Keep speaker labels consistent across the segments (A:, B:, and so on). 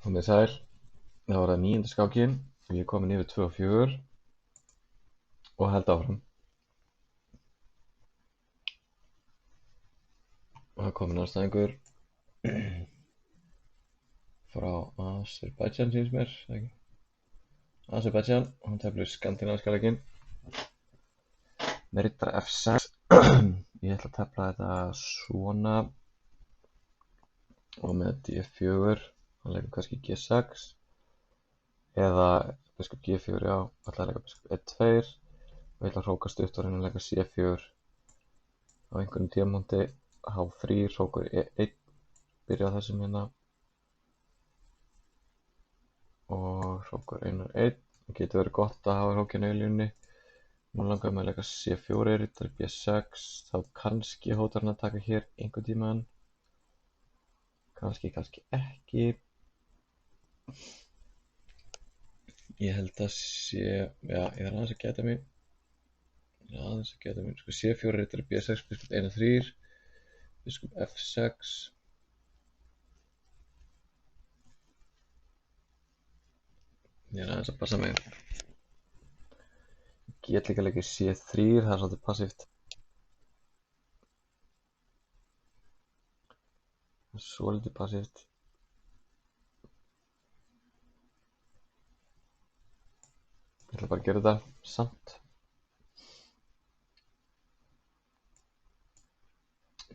A: Komið sæl, það var það 9. skákin og ég er komin yfir 2 og 4 og held áfram. Og það er komin anstæðingur frá Azerbaijan sýnist mér, ekki? Azerbaijan, hann teflir skandinavíska leikinn með riddara F6. Ég ætla að tefla þetta svona og með D4, hann leikur kannski G6 eða biskup G4, já, ætla að leika biskup E2 og ég ætla að hróka stutt og reyna að leika C4 á einhverjum tímapunkti. H3, hrókur E1, byrja á þessum hérna og hrókur 1-1. Það getur verið gott að hafa hrókina í línunni. Nú langar mig að leika C4, riddari B6, þá kannski hótar hann að taka hér einhvern tímann. Kannski ekki. Ég held að sé, já, ég þarf aðeins að gæta mín. Sko C4, riddari B6, biskup 1-3, biskup F6. Ég er aðeins að passa mig. Ég get líka að leika C3, það er svolítið passíft. Svolítið passíft. Ég ætla bara að gera þetta samt.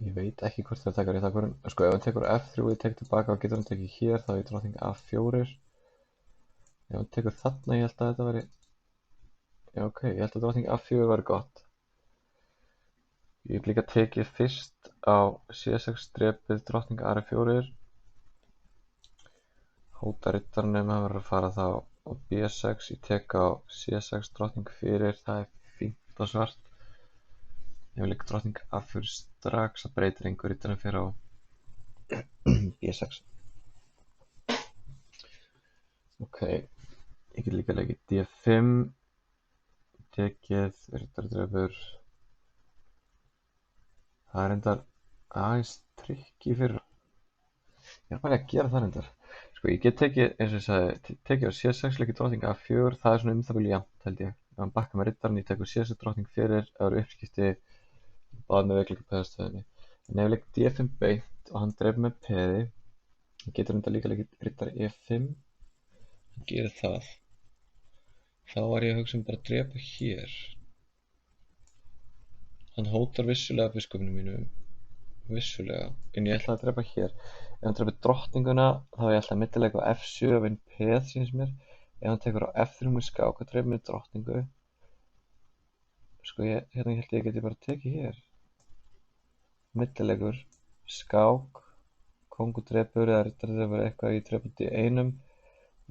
A: Ég veit ekki hvort það taka rétt ákvörðun. Sko ef hann tekur F3 og ég tek tilbaka og getur hann tekið hér, þá er drottning A4. Ef hann tekur þarna, ég held að þetta veri, já ok, ég held að drottning A4 veri gott. Ég hef líka tekið fyrst á C6 drepið drottning A4. Hóta riddaranum, hann verður að fara þá á B6, ég tek á C6 drottning fyrir, það er fínt og svart. Ég vil líka drottning A4 strax, það breytir einhver riddarann fyrir á B6. Ok, ég get líka leikið D5, tekið, riddari drepur. Það er reyndar aðeins trikki fyrir. Ég er bara að gera það reyndar. Sko ég get tekið, eins og ég sagði, tekið á C6, leikið drottning A4, það er svona það vel jafnt held ég. Ef hann bakkar með riddarann, ég tekur C6 drottning fyrir, það eru uppskipti báð með veikleika peðastöðinni. En ef ég leik D5 beint og hann dreifir með peði, hann getur reyndar líka leikið riddari E5, hann gerir það. Þá var ég að hugsa bara að drepa hér. Hann hótar vissulega biskupnum mínum, vissulega, en ég ætla að drepa hér. Ef hann drepur drottninguna, þá er ég alltaf millileik á F7 og vinn peð, sýnist mér. Ef hann tekur á F3 með skák og dreifir með drottningu, sko hérna held ég geti bara tekið hér. Millileikur, skák, kóngur drepur eða riddari drepur eitthvað, ég drepa út í einum,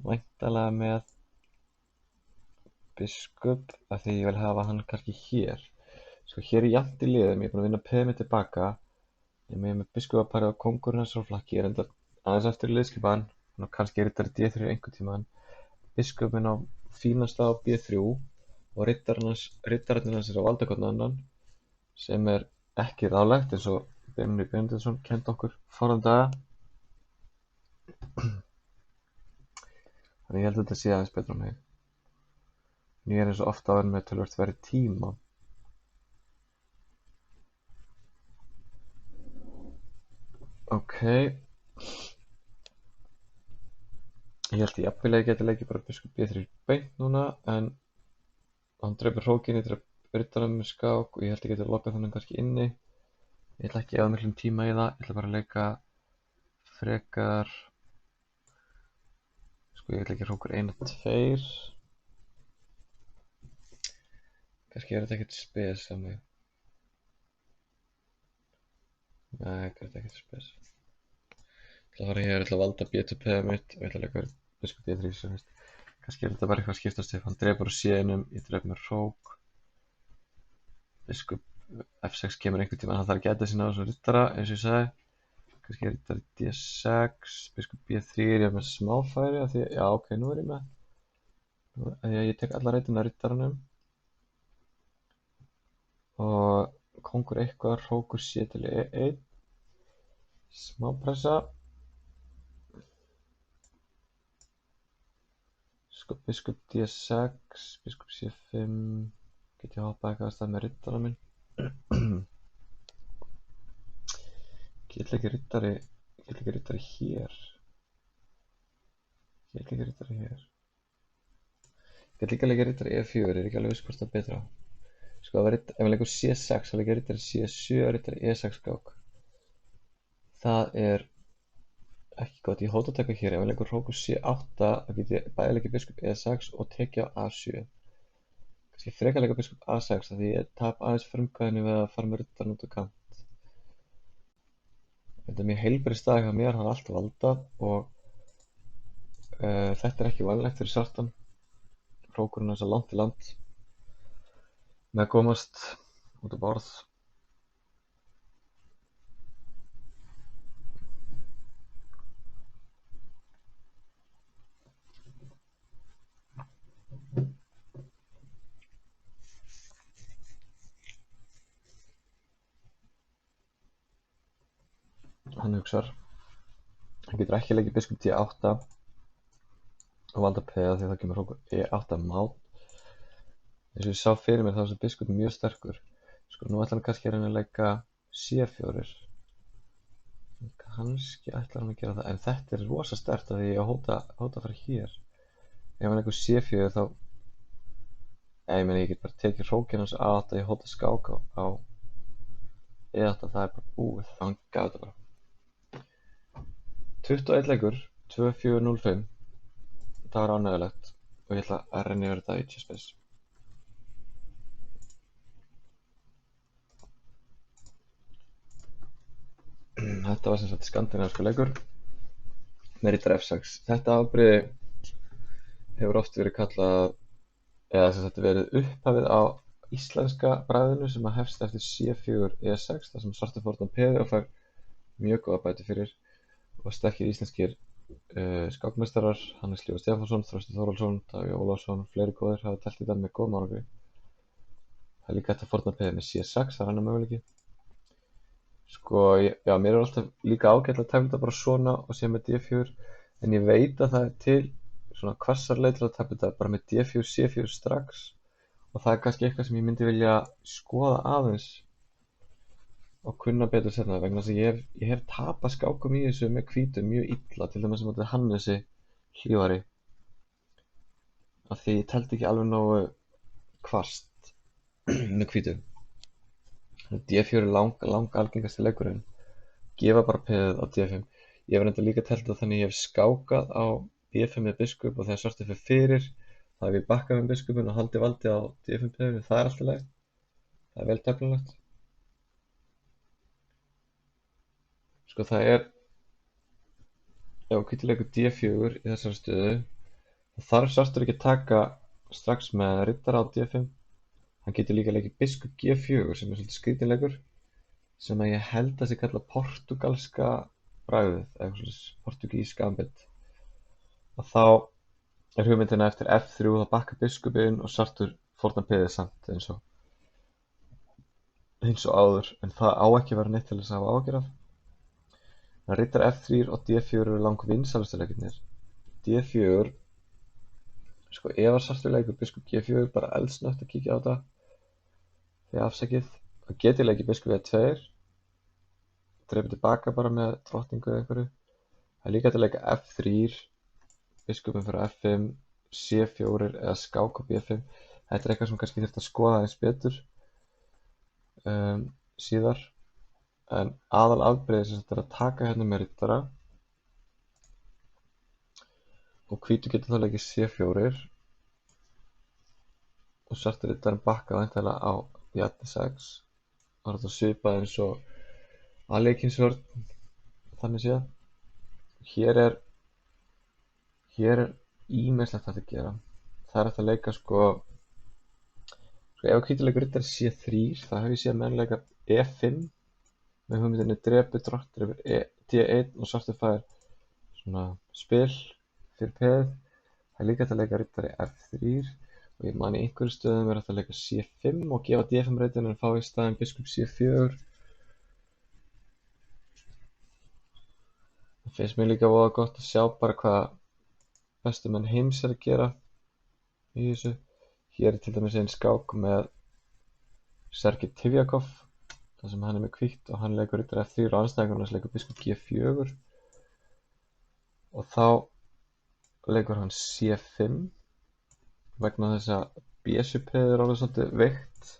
A: væntanlega með biskup, af því ég vil hafa hann kannski hér. Sko hér er jafnt í liðum, ég er búinn að vinna peð mitt tilbaka. Ég er með biskupaparið á kóngurinn hans á flakki, ég er enda aðeins eftir liðskipan, og kannski riddari D3 einhvern tímann. Biskupinn á fínasta á B3 og riddararnir hans er á valdakollin annan, sem er ekki ráðlegt eins og Benni Benediktsson kenndi okkur forðum daga. Þannig ég held að þetta sé aðeins betra á mig. Ég er eins og ofta að vera með tölvört verið tíma. Ok. Ég held jafnvel að ég geti leikið bara biskup B3 beint núna, en hann dreipur hrókin, ég dreip riddarann með skák og ég held að ég geti lokað þannig kannski inni. Ég ætla ekki að eða miklum tíma í það, ég ætla bara að leika frekar, sko ég ætla ekki hrókur 1-2. Kannski er þetta ekkert spes af mig. Nei, þetta er ekkert spes. Ég ætla að fara hér, ég ætla að valda B2P mitt og ég ætla að leika biskup D3 sem veist. Kannski er þetta bara eitthvað að skiptast ef hann drepur á C1, ég drep með hrók. Biskup F6 kemur einhvern tímann, hann þarf að gæta sinna á þessu riddara, eins og ég sagði. Kannski er riddari D6, biskup B3, ég er með smáfæri af því, já ok, nú er ég með. Ég tek alla reytina á riddaranum. Og kóngur eitthvað, hrókur C til E1. Smá pressa. Sko, biskup D6, biskup C5. Get ég hoppað eitthvað að stað með riddara minn? Get ekki riddari hér. Get ekki riddari hér. Get líka leikja riddari E4, er ekki alveg viss hvort það er betra. Sko, ef við leikum C6, þá leikja riddari C7, riddari E6 skák. Það er ekki gott. Ég hóta að taka hér. Ef við leikum hrókur C8, þá get ég bæði leikja biskup E6 og tekja á A7. Kannski frekar leika biskup A6, því ég tap aðeins frumkvæðinu við að fara með riddarann út á kant. Þetta er mjög heilbrigð staða hjá mér, hann er alltaf valdað og þetta er ekki vænlegt fyrir svartan. Hrókurinn er svo langt í land með að komast út á borð. Hann hugsar. Hann getur ekki leikið biskup D8 og valda peða því það kemur hrókur E8 mát. Eins og ég sá fyrir mér þá er þessi biskup mjög sterkur. Sko, nú ætlar hann kannski að reyna að leika C4. Kannski ætlar hann að gera það, en þetta er rosa sterkt að því ég hóta að fara hér. Ef hann leikur C4 þá... ég get bara tekið hrókinn hans A8, ég hóta skák á E8, það er bara búið, þá hann gaf þetta bara. 21 leikur, 2-4-0-5. Það var ánægulegt og ég ætla að renna yfir þetta í chessbase. Þetta var sem sagt skandinavískur leikur með riddari F6. Þetta afbrigði hefur oft verið kallað, eða sem sagt verið upphafið á íslenska bragðinu sem að hefst eftir C4 E6, þar sem svartur fórnar peði og fær mjög góða bæti fyrir, og sterkir íslenskir skákmeistarar, Hannes Lífur Stefánsson, Þröstur Þórhallsson, Davíð Ólafsson, fleiri góðir hafa telt í þetta með góðum árangri. Það er líka hægt að fórna peðið með C6, það er annar möguleiki. Sko, já, mér er alltaf líka ágætlega að tefla þetta bara svona og síðan með D4, en ég veit að það er til svona hvassar leið til að tefla þetta bara með D4, C4 strax, og það er kannski eitthvað sem ég myndi vilja skoða aðeins og kunna betur seinna, vegna þess að ég hef tapað skákum í þessu með hvítum mjög illa, til dæmis sem þetta Hannesi Hlífari, af því ég teldi ekki alveg nógu hvasst með hvítum. D4 er lang algengasti leikurinn, gefa bara peðið á D5. Ég hef reynda líka telt það þannig ég hef skákað á B5 með biskup og þegar svartur fer fyrir, þá hef ég bakkað með biskupinn og haldið valdi á D5 peðinu, það er alltaf leið, það er vel tefnilegt. Sko, það er, ef hvítur leikur D4 í þessari stöðu, þá þarf svartur ekki að taka strax með riddara á D5. Hann getur líka leikið biskup G4 sem er svolítið skrítinn leikur, sem að ég held að sé kalla portugalska bragðið, eða svolítið portugísk gambit. Og þá er hugmyndina eftir F3 þá bakka biskupinn og svartur fórnar peðið samt eins og áður, en það á ekki að vera neitt til þess að hafa áhyggjur af. Riddari F3 og D4 eru langvinsælustu leikirnir. D4, sko, ef að svartur leikur biskup G4 bara eldsnögt að kíkja á þetta því afsakið, þá get ég leikið biskup E2, dreipið tilbaka bara með drottningu eða einhverju. Það er líka hægt að leika F3, biskupinn fyrir F5, C4 eða skák á B5. Þetta er eitthvað sem kannski þurft að skoða aðeins betur síðar. En aðal afbrigðið sem þetta er að taka hérna með riddara og hvítur getur þá leikið C4 og svartur riddarinn bakka væntanlega á D6. Það er þetta svipað eins og aðleikinsvörn, þannig séð. Hér er ýmislegt hægt að gera. Það er hægt að leika sko ef hvítur leikur riddari C3, þá hef ég séð menn leika E5 með hugmyndinni drepi drottur yfir D1 og svartur fær svona spil fyrir peð. Það er líka hægt að leika riddari F3 og ég man í einhverju stöðum er hægt að leika C5 og gefa D5 reytinu en fá í staðinn biskup C4. Það finnst mér líka voða gott að sjá bara hvað bestu menn heims er að gera. í þessu. Hér til dæmis einn skák með Sergei Tivjakov, þar sem hann með hvítt og hann leikur riddara F3 og andstæðingurinn hans leikur biskup G4 og þá leikur hann C5 vegna þess að B-svipeið alveg svolítið veikt.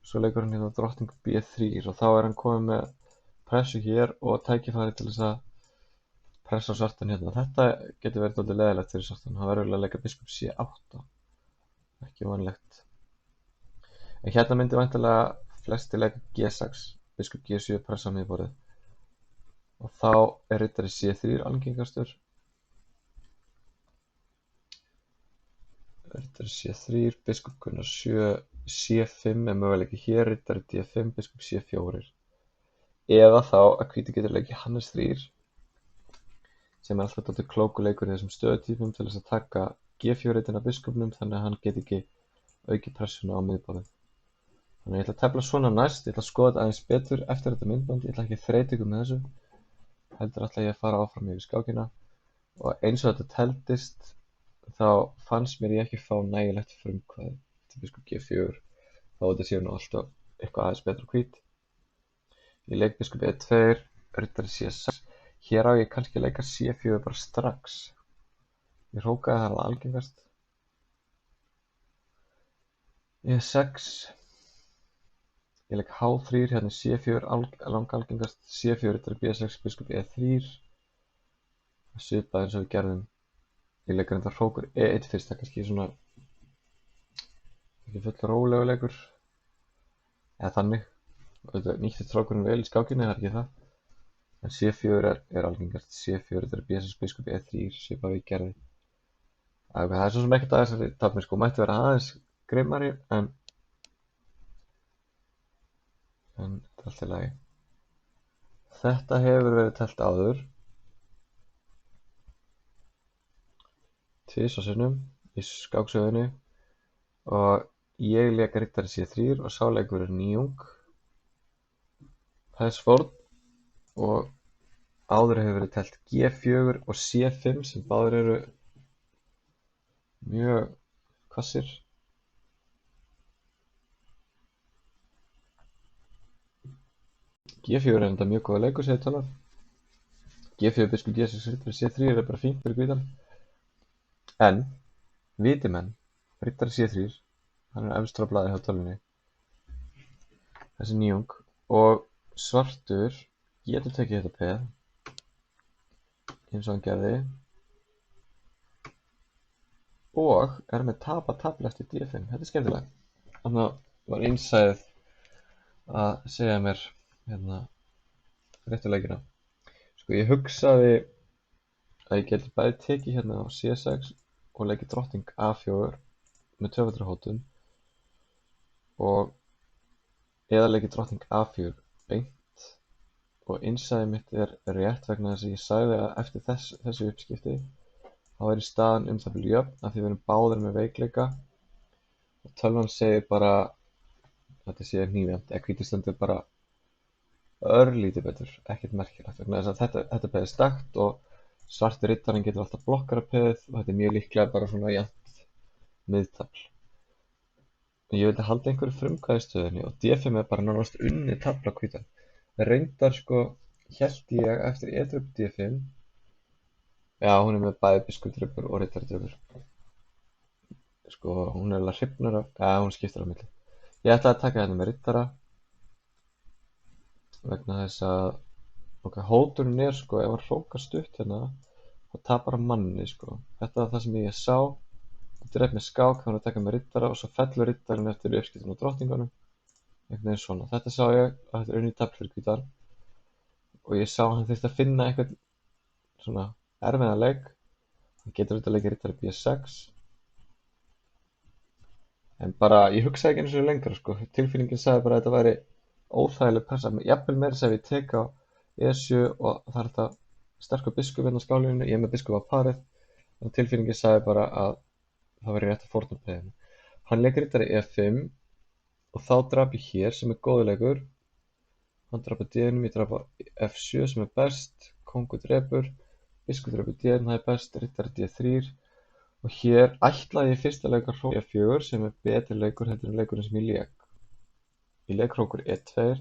A: Svo leikur hann drottning B3 og þá hann komið með pressu hér og tækifæri til þess að pressa svartan Þetta getur verið svolítið leiðilegt fyrir svartan. Hann verður að leika biskup C8. Ekki vanlegt. En myndi væntanlega flestir leika G6, biskup G7 pressa á miðborðið. Og þá riddari C3 algengastur. Riddari C3, biskup kunnar 7, C5 möguleiki hér, riddari D5, biskup C4. Eða þá að hvíti getur leikið Hannes 3, sem alltaf dálítið klókuleikur í þessum stöðutípum til þess að taka G4-riddina biskupnum þannig að hann get ekki aukið pressuna á miðborðið. Þannig ég ætla að tefla svona næst, ég ætla að skoða þetta aðeins betur eftir þetta myndband, ég ætla ekki að þreyta ykkur með þessu, heldur ætla ég að fara áfram yfir skákina og eins og þetta teldist þá fannst mér ég ekki fá nægilegt frumkvæði til biskup G4 þá þetta séu alltaf eitthvað aðeins betra hvít. Ég leik biskup E2, riddari C6. Hér á ég kannski að leika C4 bara strax. Ég hrókaði það alveg algengast. E6. Ég leik H3, hérna C4 langalgengast. C4 riddari B6, biskup E3. Svipað eins og við gerðum. Ég leik reyndar hrókur E1 fyrst, það kannski svona ekki full rólegu leikur. Eða þannig. Nýttist hrókurinn vel í skákinni, það er ekki það. En C4 er algengast, C4 er B6 biskup E3, svipað við gerði. Það er svo sem ekkert að þessari tafni sko, mætti vera aðeins grimmari, en þetta er allt í lagi. Þetta hefur verið telt áður. Tvisvar sinnum í skáksögunni og ég leik riddari C3 og sá leikur nýjung. Hesford og áður hefur verið telt G4 og C5 sem báðir eru mjög hvassir. G4 er enda mjög góða leikur, segir talar. G4 biskup G6 riddari C3 er bara fínt fyrir hvítan. En viti menn, riddari C3, hann er efstur á blaði hjá tölvunni. Þessi nýjung og svartur getur tekið þetta peð eins og hann gerði og er með tapa eftir D5. Þetta er skemmtilegt. Þannig var innsæðið að segja mér réttu leikina. Sko ég hugsaði að ég geti bæði tekið hérna á C6 og leikið drottning A4 með tvöfaldarhótun og eða leikið drottning A4 beint og innsæðið mitt er rétt vegna þess að ég sagði að eftir þessu uppskipti þá er í staðan það bil jöfn af því við erum báðir með veikleika og tölvan segir bara þetta sé hnífjant eða hvíti stendur bara örlítið betur, ekkert merkilegt vegna þess að þetta peð er stakt og svarti riddarinn getur alltaf blokkara peðið og þetta er mjög líklega bara svona jafnt miðtafl. Ég vildi halda einhverju frumkvæði í stöðunni og D5 er bara nánast unnið tafl á hvítan. Reyndar sko hélt ég eftir E-dröp D5 já, hún er með bæði biskupdröpur og riddardröpur. Sko, hún er alveg hrifnara, hún skiptir á milli. Ég ætlaði að taka hérna með riddara vegna þess að hóturinn er sko, ef hann hrókar stutt hérna þá tapar hann manni sko. Þetta er það sem ég sá. Drep með skák, hann að taka með riddara og svo fellur riddarinn eftir uppskiptun á drottningunum. Einhvern veginn svona. Þetta sá ég að þetta er unnið tafl fyrir hvítan og ég sá að hann þurfti að finna einhvern svona erfiðan leik. Hann getur auðvitað að leika riddari B6 en bara, ég hugsaði ekki eins og lengra sko. Tilfinningin sagði bara að þetta væri óþægileg pressa, jafnvel meira sem ég tek á E7 og það er þetta sterkur biskup hérna á skálinu, ég er með biskup á parið og tilfinningin sagði bara að það væri rétt að fórna peðinu. Hann leik riddari E5 og þá drap ég hér sem er góður leikur. Hann drapa D-num, ég drapa F7 sem er best, kongur drepur, biskup drepur D-num, það er best, riddari D3 Og hér ætlaði ég fyrst að leika hrókur E4 sem betri leikur heldur en leikurinn sem ég lék. Ég lék hrókur E2.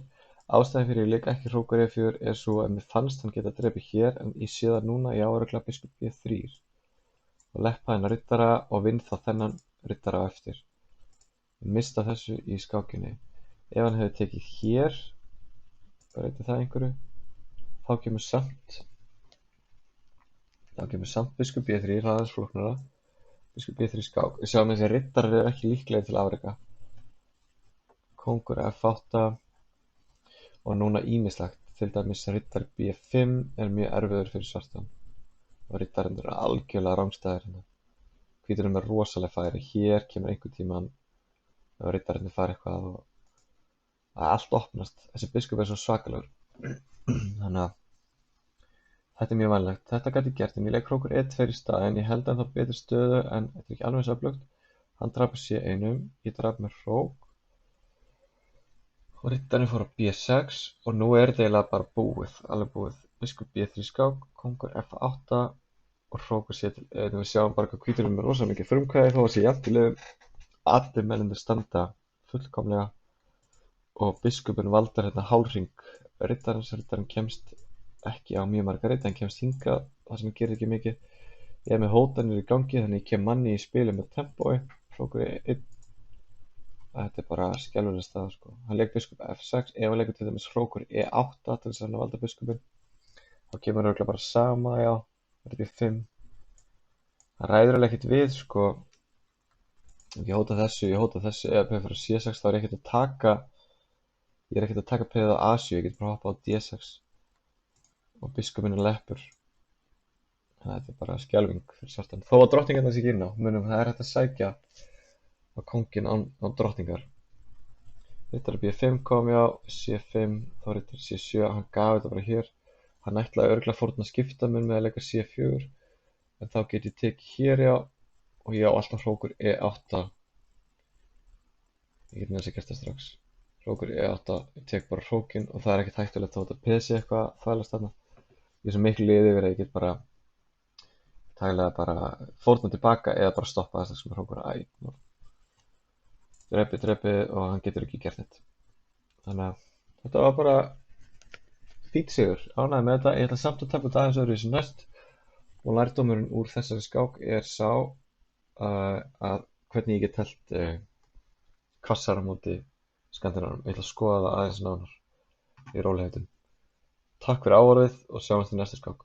A: Ástæðan fyrir ég lék ekki hrókur E4 svo að mér fannst hann geta drepið hér en ég sé það núna ég á örugglega biskup B3 og leppa hennar riddara og vinn þá þennan riddara á eftir. Ég mista þessu í skákinni. Ef hann hefði tekið hér, breyti það einhverju, þá kemur samt biskup B3, það er aðeins flóknara. Biskup B3 skák. Við sjáum þessi riddarar eru ekki líklegir til afreka. Kóngur F8 og núna ýmislegt. Til dæmis riddari B5 er mjög erfiður fyrir svartan. Og riddarinn eru algjörlega rangstæðir hérna. Hvíturinn er rosalega færi. Hér kemur einhvern tímann ef riddarinn fari eitthvað og það er allt opnast. Þessi biskup er svo svakalegur. Þannig að þetta er mjög vænlegt. Þetta gat ég gert en ég leik hrókur E2 í staðinn. Ég held ennþá betri stöðu en þetta er ekki alveg eins öflugt. Hann drap C1, ég drap með hrók og riddarinn fór á B6 og nú er þetta eiginlega bara búið, alveg búið. Biskup B3 skák, kóngur F8 og hrókur C til E1. Við sjáum bara hvað hvíturinn er rosalega mikið frumkvæði þó að sé jafnt í liðum. Allir mennirnir standa fullkomlega og biskupinn valdar hérna hálfhring riddarinn kemst ekki á mjög marga ridda, hann kemst hingað þar sem hann gerir ekki mikið. Ég er með hótanir í gangi þannig ég kem manni í spili með tempói, hrókur E1. Þetta er bara skelfileg staða sko. Hann leik biskup F6, ef hann leikur til dæmis hrókur E8 til þess að hann valda biskupinn þá kemur örugglega bara sama, já, þetta er 5. Það ræður alveg ekkert við sko. Ég hóta þessu, ef peð fyrir C6 þá er ég ekkert að taka peðið á A7, ég get bara hoppa á D6 og biskupinn er leppur. Þetta er bara skelfing fyrir svartan. Þó að drottningarnar sé ekki inn á, munum það er hægt að sækja á kónginn án drottningar. Riddari B5 kom já, C5, þá riddari C7, hann gaf þetta bara hér. Hann ætlaði örugglega fórna skipta mér með að leika C4 en þá get ég tekið hér já og ég á alltaf hrókur E8. Ég get með þess að gera þetta strax. Hrókur E8, ég tek bara hrókinn og það er ekkert hættulegt þó að PC eitthvað þvælast þarna. Ég er svo miklu liðið yfir að ég get bara tægilega bara fórna tilbaka eða bara stoppa þess sem hrókur A1. Drepið og hann getur ekki gert neitt. Þannig að þetta var bara fínn sigur, ánægður með þetta. Ég ætla samt að taka út aðeins öðruvísi næst og lærdómurinn úr þessari skák er sá að hvernig ég get telt hvassara á móti skandinavíum. Ég ætla að skoða það aðeins nánar í rólegheitum. Takk fyrir áhorfið og sjáumst í næstu skák.